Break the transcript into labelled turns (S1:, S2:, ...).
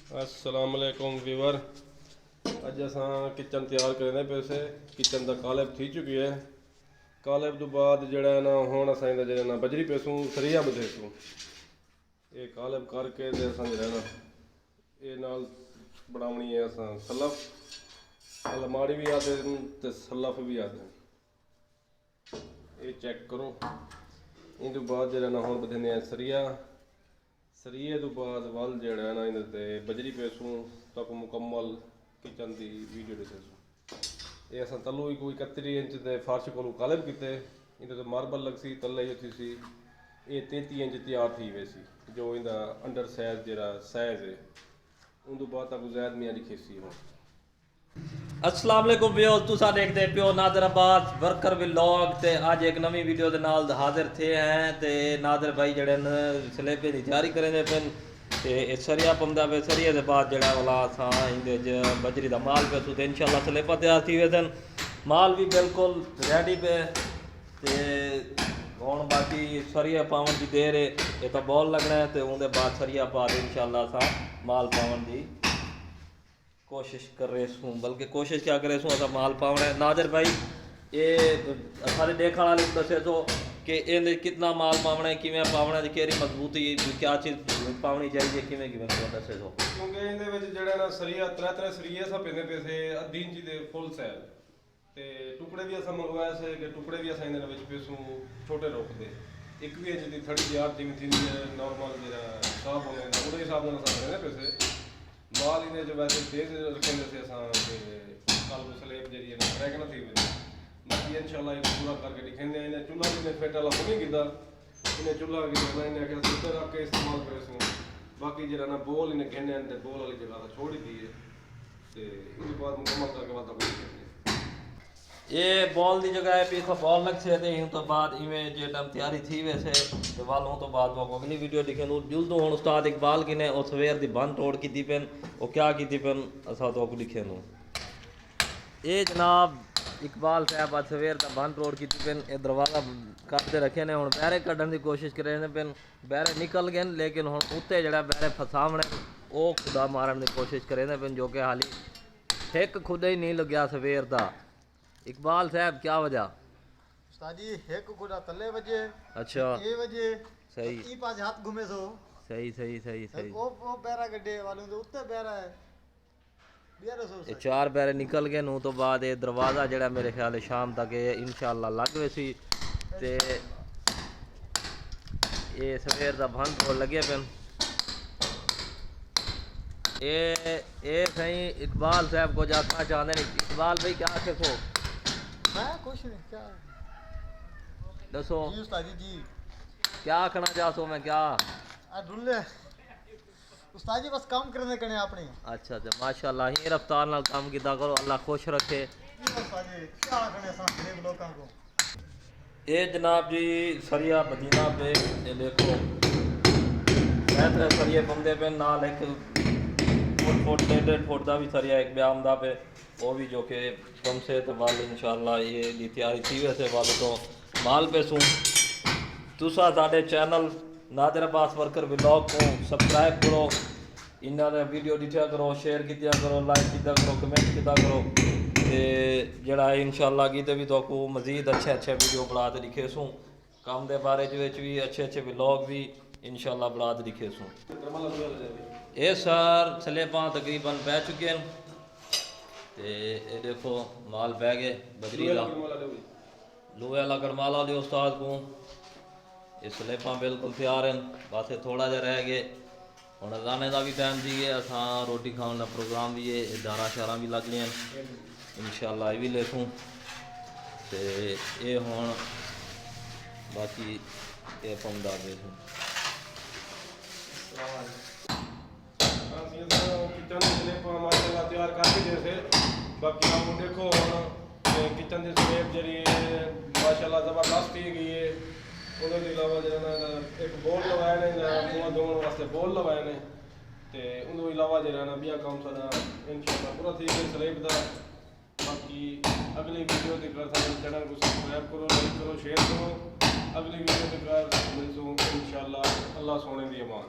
S1: असलामुअलैकुम viewer. अज अस kitchen तैयार करें पे से किचन का कालेब थी चुकी है। कालेब तो बाद जड़ा ना हूँ असा ना बजरी पेसूँ सरिया बधेसूँ ये कालेब करके असा जो ना ये नाल बनावनी है असा सलफ अलमारी भी आते तो सलफ भी आते ये चेक करो। इन तो बाद जरा ना हूँ बधेने सरिया सरिये तो बाद वल जड़ा ना इन बजरी पेसूँ तक मुकम्मल किचन की वीडियो दिखेसूँ। ये अस तलू ही कोई 31 इंच के फर्श को कालेब किते इन मार्बल लग सी तले ही सी ये 33 इंच तैयार थी वैसी जो इन अंडर साइज जरा साइज है उन तो बाद तक जैद मियाँ लिखे सी हो।
S2: अस्सलाम वालेकुम व्यूअर्स, तुसा देखते पियो नादराबाद वर्कर व्लॉग ते अज एक नवी वीडियो के नाल हाजिर थे हैं ते नादर भाई जड़े सलेबे की तैयारी करेंदे पेन ते सरिया पौंदा पे सरिये के बाद जड़ा वाला असां इंदे च बजरी का माल पे ते इंशाल्लाह सलेबा तैयार थी वेसन माल भी बिल्कुल रेडी पे ते हुण बाकी सरिया पावन की देर है ये तो बॉल लगना है तो उनके बाद सरिया पा के इंशाल्लाह असां माल पावन की कोशिश कर रहे हूँ बल्कि कोशिश क्या करे सूँ असा माल पावना है। नादिर भाई ये सारे देखने वाले दसे तो कि ये कितना माल पावना है किमें पावना है केरी मजबूती क्या चीज़ पावनी चाहिए किमें किमें दसे तो
S1: क्योंकि इहदे जड़ा ना सरिया त्रै सरिये अस पेंदे पे से अद्धी इंची दे फुल साइज ते टुकड़े भी अस मंगवाए से कि टुकड़े भी अस इहदे पेसूँ छोटे रोक दे 1 इंच की थड़ी यार जिमें थी नॉर्मल जरा साफ होने वो हिसाब से अस पेंदे पे माल इन वैसे तेज रखेंगे से कल को सलेब जी क्रैक न थी वही बाकी इंशाल्लाह पूरा करके दिखेंगे। इन्हें चूल्हा भी फिट वाला नहीं किया इन्हें चूल्हा इन्हें आखिया सीधे रख के इस्तेमाल करे बाकी जरा ना बोल इन्हें कहने बोल वाली जगह छोड़ ही दी है तो उसके बाद मुकम्मल करके बाद कोई
S2: ये बॉल की जगह है भी बॉल लग से तो बाद इवें जो टाइम तैयारी थी वैसे तो वालों तो बाद वो अगली वीडियो दिखे जुल तो हूँ उस्ताद इकबाल की ने और सवेर की बंद तोड़ की पेन वो क्या की पेन असा तो लिखे नू ये जनाब इकबाल साहब आज सवेर का बंद तोड़ की पेन ये दरवाज़ा करते रखे ने हूँ बहरे कढ़न की कोशिश करें पेन बहरे निकल गए लेकिन हूँ उत्ते जड़ा बहरे फसावने वो खुदा मारन की कोशिश करें पेन जो कि हाली एक खुद ही नहीं लग्या सवेर का। इकबाल साहब क्या वजह
S3: उस्ताद जी एक खुदा तले वजे
S2: अच्छा
S3: ये वजे
S2: सही
S3: ई पास हाथ घूमे सो
S2: सही सही सही सही
S3: वो बैरा गड्ढे वालों तो उत्ते बैरा है बियारो सो
S2: ये 4 बैरे निकल गए नू तो बाद ये दरवाज़ा जड़ा मेरे ख्याल है शाम तक ये इंशाल्लाह लग वैसी ते ये सवेर का भंग हो लगे पेन ये सही इकबाल साहब को जाना चाहते हैं। इकबाल भाई क्या आखे सो
S3: मैं कुछ नहीं क्या
S2: दसो
S3: जी उस्ताद जी
S2: क्या आखना चाहते हो मैं क्या
S3: आ ढूंढले उस्ताद जी बस काम करने कने अपने
S2: अच्छा अच्छा माशाल्लाह ही रफ्तार नाल काम किया करो अल्लाह खुश रखे।
S3: जी उस्ताद जी क्या आखने सा गरीब लोगों को
S2: ये जनाब जी सरिया मदीना पे ये देखो बेहतर सरिये बंदे पे नाल एक फुट 1.5 फुट का भी सरिया एक ब्याम दा पे वो भी जो कि कम से तो वाल इंशाल्लाह ये दी तैयारी थी वैसे वाल तो माल पे सूँ तुसा साढ़े चैनल नादराबाद वर्कर व्लॉग को सब्सक्राइब करो इन्होंने वीडियो दिखा करो शेयर किया करो लाइक किया करो कमेंट किया करो ते जड़ा इंशाल्लाह की भी तो मज़ीद अच्छे वीडियो बना के दिखे सूँ काम के बारे भी अच्छे व्लॉग भी इंशाल्लाह बना के दिखे सूँ। ये सर सलेबा तकरीबन पै चुके हैं ते ये देखो माल पै गए बजरी का लोहे वाला गड़माला दे उस्ताद को ये सलेबा बिल्कुल तैयार हैं बस थोड़ा जहा रह गए हूँ अजाने का भी टाइम सी है असा रोटी खाने का प्रोग्राम भी है दारा शारा भी लग गए इंशाल्लाह ये भी लेसूँ तो ये हूँ बाकी ये पौंदा बेसूँ
S1: किचन स्लेब माशाल्लाह तैयार करके जैसे बाकी आप देखो किचन की स्लेब जी माशाल्लाह ज़बरदस्त ही गई है उन्होंने अलावा जो एक बोल लवाए ने मुँह धोने वास्ते बोल लवाए ने तो उन्होंने अलावा जो ना बिया काम सारा इंशाल्लाह पूरा थी गया स्लेब का। बाकी अगली वीडियो तक चैनल को सब्सक्राइब करो लाइक करो शेयर करो अगली वीडियो तक मिलूँ इंशाल्लाह अल्लाह सोने की अमान।